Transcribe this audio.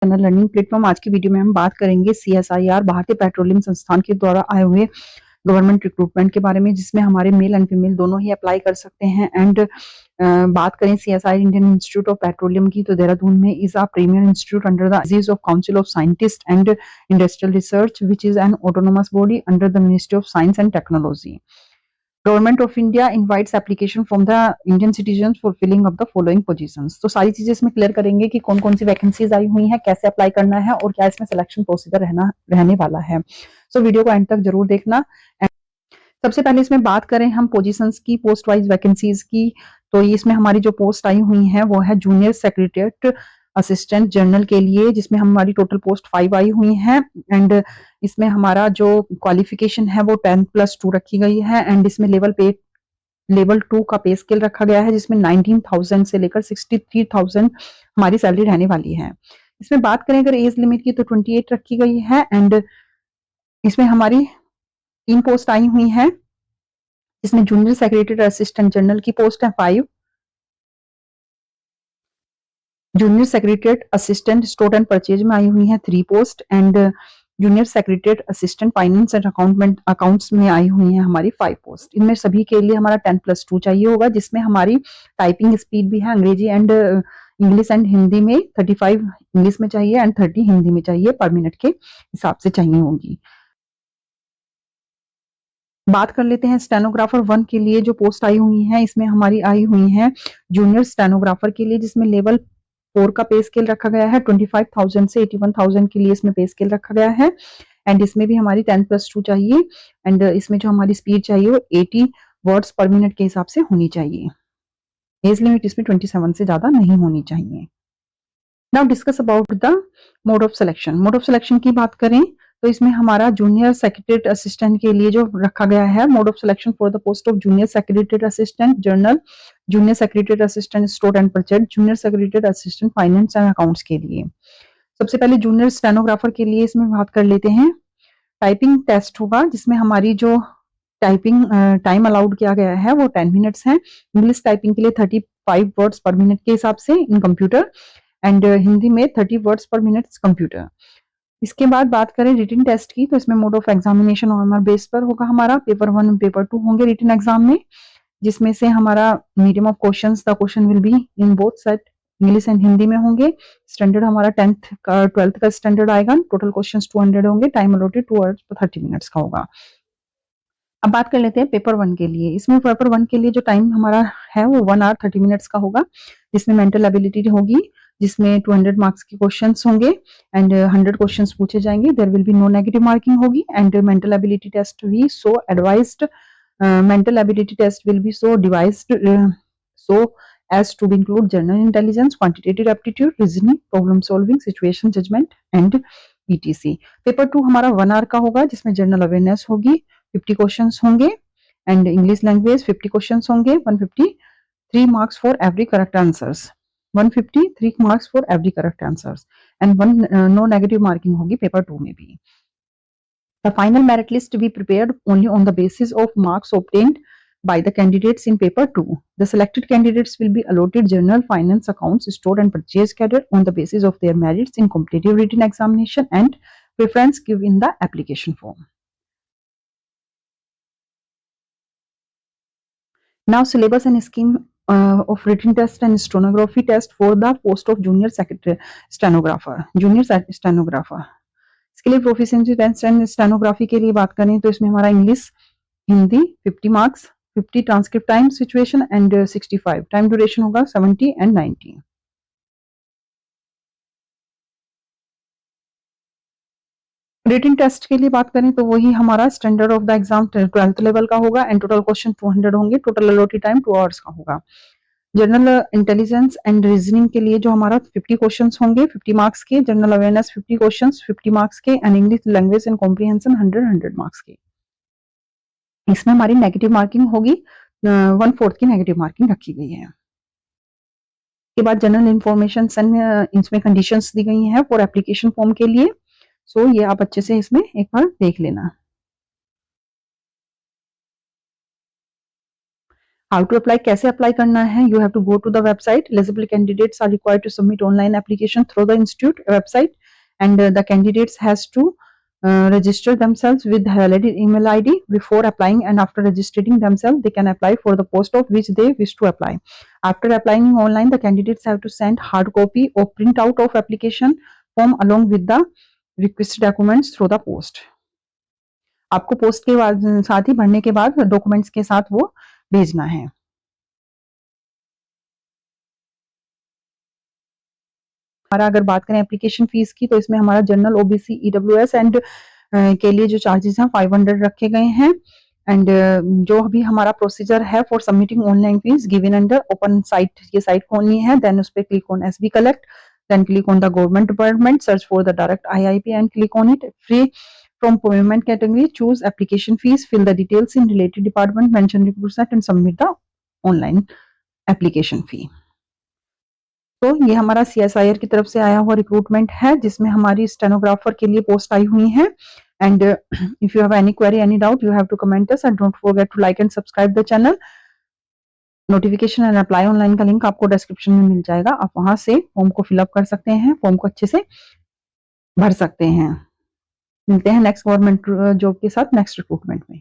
Channel learning platform. आज की video में हम बात करेंगे CSIR भारतीय पेट्रोलियम संस्थान के द्वारा आए हुए गवर्नमेंट रिक्रूटमेंट के बारे में, जिसमें हमारे मेल एंड फीमेल दोनों ही अप्लाई कर सकते हैं। एंड बात करें CSIR Indian institute of petroleum की, तो देहरादून में is a premier institute under the of council of scientist and industrial research which is an autonomous body under the ministry of science and technology. Government of India invites application from the Indian citizen for filling of the following positions. तो सारी चीजें इसमें clear करेंगे कि कौन कौन सी vacancies आई हुई हैं, कैसे अप्लाई करना है और क्या इसमें सिलेक्शन प्रोसीजर रहने वाला है। सो वीडियो को एंड तक जरूर देखना। सबसे पहले इसमें बात करें हम पोजीशंस की, पोस्ट वाइज वैकेंसीज की, तो इसमें हमारी जो पोस्ट आई हुई है वो है जूनियर सेक्रेटरीट असिस्टेंट जनरल के लिए, जिसमें हमारी टोटल पोस्ट 5 आई हुई है। एंड इसमें हमारा जो क्वालिफिकेशन है वो 10+2 रखी गई है। एंड इसमें लेवल 2 का पे स्केल रखा गया है, जिसमें 19,000 से लेकर 63,000 हमारी सैलरी रहने वाली है। इसमें बात करें अगर एज लिमिट की, तो 28 रखी गई है। एंड इसमें हमारी 3 पोस्ट आई हुई है, इसमें जूनियर सेक्रेटरी असिस्टेंट जनरल की पोस्ट है 5, junior secretariat assistant store and purchase में आई हुई है 3 post. And junior secretariat assistant finance and accounts में आई हुई है हमारी 5 पोस्ट। इनमें सभी के लिए हमारा 10+2 चाहिए होगा, जिसमें हमारी टाइपिंग स्पीड भी है अंग्रेजी एंड इंग्लिश एंड हिंदी में 35 इंग्लिश में चाहिए एंड 30 हिंदी में चाहिए, पर मिनट के हिसाब से चाहिए होगी। बात कर लेते हैं स्टेनोग्राफर 1 के लिए जो पोस्ट आई हुई है। इसमें हमारी आई हुई है जूनियर स्टेनोग्राफर के लिए, जिसमें लेवल 4 का पे स्केल रखा गया है। 25,000 से 81,000 के लिए इसमें पे स्केल रखा गया है। एंड इसमें भी हमारी 10+2 चाहिए। एंड इसमें जो हमारी स्पीड चाहिए वो 80 वर्ड्स पर मिनट के हिसाब से होनी चाहिए। एज लिमिट इसमें 27 से ज्यादा नहीं होनी चाहिए। Now discuss about the mode of selection. Mode of selection की बात करें तो इसमें हमारा जूनियर सेक्रेटरीट असिस्टेंट के लिए जो रखा गया है, mode of selection for the post of junior secretariat assistant general, junior secretariat assistant store and purchase, junior secretariat assistant finance and accounts के लिए। सबसे पहले जूनियर स्टेनोग्राफर के लिए इसमें बात कर लेते हैं। टाइपिंग टेस्ट होगा, जिसमें हमारी जो टाइपिंग टाइम अलाउड किया गया है वो 10 मिनट्स है। इंग्लिश टाइपिंग के लिए 35 वर्ड्स पर मिनट के हिसाब से इन कंप्यूटर, एंड हिंदी में 30 वर्ड्स पर मिनट कंप्यूटर। इसके बाद बात करें रिटन टेस्ट की, तो इसमें mode of examination OMR base पर होगा हमारा। पेपर 1 और पेपर 2 होंगे रिटन एग्जाम में, जिसमें से हमारा medium of questions, the question will be in both set English and Hindi में होंगे। स्टैंडर्ड हमारा 10th का 12th का स्टैंडर्ड आएगा। टोटल क्वेश्चंस 200 होंगे। टाइम अलॉटेड 2 आवर्स 30 मिनट्स का होगा। अब बात कर लेते हैं पेपर 1 के लिए। इसमें पेपर 1 के लिए जो टाइम हमारा है वो 1 आवर 30 मिनट्स का होगा, जिसमें मेंटल एबिलिटी होगी, जिसमें 200 मार्क्स के क्वेश्चंस होंगे एंड 100 क्वेश्चंस पूछे जाएंगे। There will be no negative marking होगी। एंड मेंटल एबिलिटी टेस्ट भी so advised, mental ability test will be so devised so as to include general intelligence, quantitative aptitude, reasoning, problem solving, situation judgment and etc. Paper 2 हमारा 1 our का होगा, जिसमें general awareness होगी, 50 questions होंगे and English language 50 questions होंगे। 153 marks for every correct answers, 153 marks for every correct answers and no negative marking होगी paper 2 में भी। The final merit list to be prepared only on the basis of marks obtained by the candidates in paper 2. The selected candidates will be allotted general, finance, accounts, store and purchase cadre on the basis of their merits in competitive written examination and preference given in the application form. Now syllabus and scheme of written test and stenography test for the post of junior secretary stenographer, junior stenographer. इसके लिए proficiency test and stenography के लिए बात करें तो इसमें हमारा English Hindi 50 marks, 50 transcript time, situation and 65 time duration होगा 70 एंड 90। रिटन टेस्ट के लिए बात करें तो वही हमारा standard of the exam 12th level का होगा एंड टोटल क्वेश्चन 200 होंगे। टोटल अलॉटेड टाइम 2 आवर्स का होगा। जनरल इंटेलिजेंस एंड रीजनिंग के लिए जो हमारा 50 क्वेश्चंस होंगे 50 मार्क्स के, जनरल अवेयरनेस 50 क्वेश्चंस 50 मार्क्स के and English language and comprehension 100 marks के। इसमें हमारी नेगेटिव मार्किंग होगी, 1/4 की नेगेटिव मार्किंग रखी गई है। के बाद जनरल इंफॉर्मेशन एंड इसमें कंडीशंस दी गई हैं फॉर एप्लीकेशन फॉर्म के लिए। सो ये आप अच्छे से इसमें एक बार देख लेना। हाउ टू अप्लाई, कैसे अप्लाई करना है? You have to go to the website. Eligible candidates are required to submit online application through the institute website and the candidates has to register themselves with valid email ID before applying, and after registering themselves they can apply for the post of which they wish to apply. After applying online, the candidates have to send hard copy or print out of application form along with the requested documents through the post. आपको post के बाद साथ ही भरने के बाद documents के साथ वो भेजना है. हमारा अगर बात करें एप्लीकेशन फीस की, तो इसमें हमारा जनरल, ओबीसी, ईडब्ल्यूएस एंड के लिए जो चार्जेस हैं 500 रखे गए हैं. एंड जो अभी हमारा प्रोसीजर है for submitting online fees given under open site, ये साइट खोलनी है, देन उस पर click on SB collect, then click on the government department, search for the direct IIP and click on it. Free from payment category, choose application fees, fill the details in related department, mention recruit and submit the online application fee. तो ये हमारा CSIR की तरफ से आया हुआ recruitment है, जिसमें हमारी स्टेनोग्राफर के लिए पोस्ट आई हुई है. And if you have any query, any doubt, you have to comment us and don't forget to like and subscribe the channel. Notification and apply online का लिंक आपको डिस्क्रिप्शन में मिल जाएगा. आप वहां से फॉर्म को फिलअप कर सकते हैं, फॉर्म को अच्छे से भर सकते हैं. मिलते हैं नेक्स्ट गवर्नमेंट जॉब के साथ नेक्स्ट रिक्रूटमेंट में.